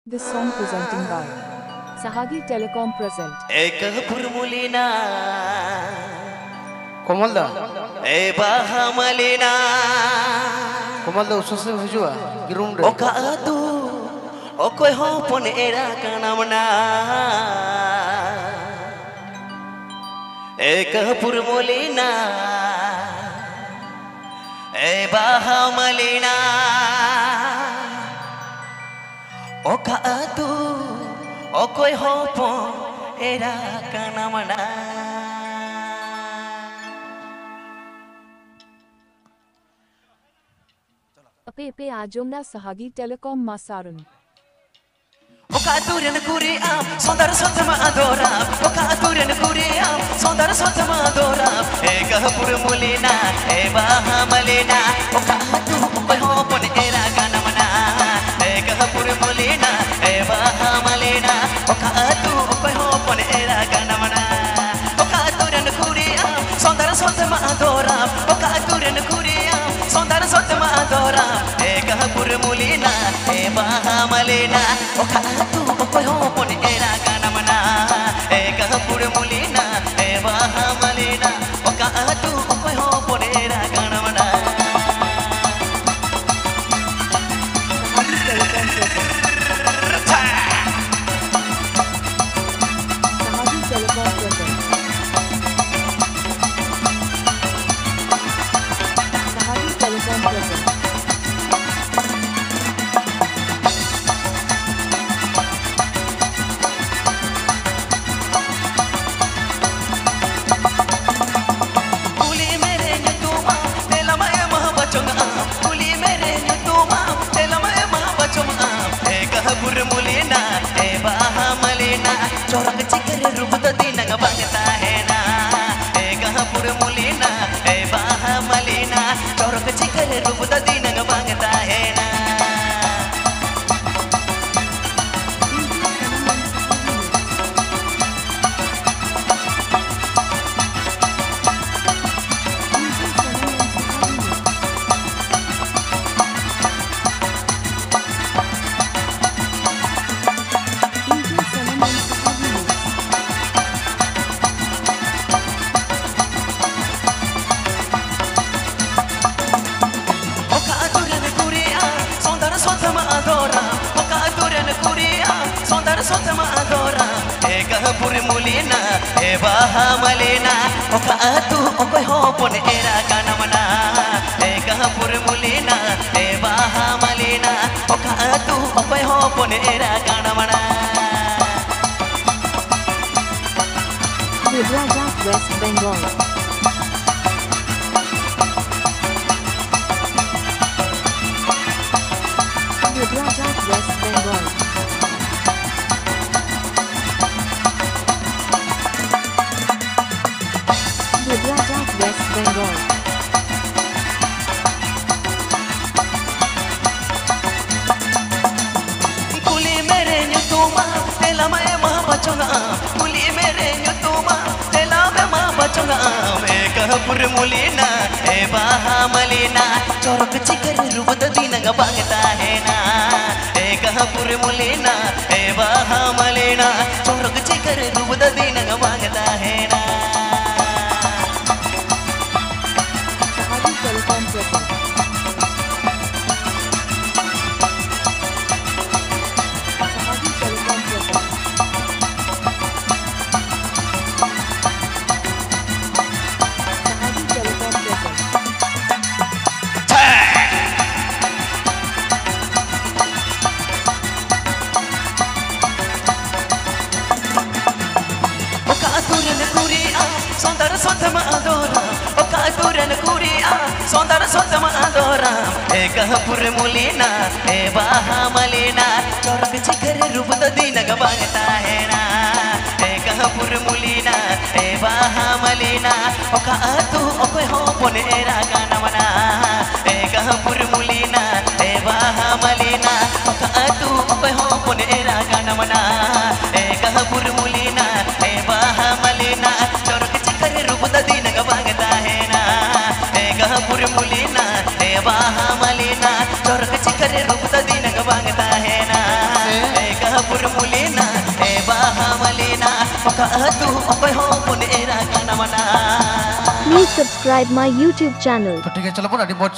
This song presenting by Sahagi Telecom present. एक फुरमुलीना कोमलदा ए बाहामलीना कोमलदा उससे हुआ गिरूम रे ओका तू ओकोय हो पन एरा कानामना एक फुरमुलीना ए बाहामलीना ओका तू ओकोय हो पन era कानामना Ape Ajomna Sahagi Telecom Masarun. Oka aturan kuria, sondar sotama adora. Oka aturan kuria, sondar sotama adora. Eka purmulina, eba hamalina. Oka atu okoy hopon era ganamana. Eka purmulina, eba hamalina. Oka atu okoy hopon era ganamana. Oka aturan kuria, sondar sotama adora. Oka aturan kuria, sondar sotama adora. Eka purmulina, eba hamalina. Oka atu okoy hopon era ganamana. Eka purmulina, eba hamalina. Oka atu okoy hopon era ganamana. Sahagi Telecom present. Sahagi Telecom present. Kuli mere nyutuma, tela mae maha bachunga. Kuli mere nyutuma, tela mae maha bachunga. Eka purmulina, eba hamalina. Chorak chikar rubta dinanga bangta hai na. Eka purmulina, eba hamalina. Chorak chikar rubta dinanga bangta hai na. Oka aturan kuria, sondar sotama adora. Oka aturan kuria, sondar sotama adora. Eka purmulina, eba hamalina. Oka atu okoy hopon era ganamana. Eka purmulina, eba hamalina. Oka atu okoy hopon era ganamana. Hyderabad, West Bengal. Hyderabad, West Bengal. Hyderabad, West Bengal. Kuli mere nyutuma, tela mae maha bachunga. Kuli mere nyutuma, tela mae maha bachunga. Eka purmulina, eba hamalina. Chorak chikar rubta dinanga bangta hai na. Eka purmulina, eba hamalina. Chorak chikar rubta dinanga bangta hai na. Sahagi Telecom present. Sahagi Telecom present. Sahagi Telecom present. Oka aturan kuria, sondar sotama adora. Oka aturan kuria, sondar sotama adora. Eka purmulina, eba hamalina. Chorak chikar rubta dinaga bangta hai na. Eka purmulina, eba hamalina. Oka atu okoy hopon era ganamana. Eka purmulina, eba hamalina. Oka atu okoy hopon era ganamana. Eka purmulina, eba hamalina. Chorak chikar rubta dinaga bangta hai na. Eka purmulina, eba hamalina. Chorak chikar rubta dinaga bangta hai na. Eka gahapur mulena e baha malena oka atu okoy ho mun era kana mana Please subscribe my YouTube channel. तो ठीक है चलो बोल अभी बहुत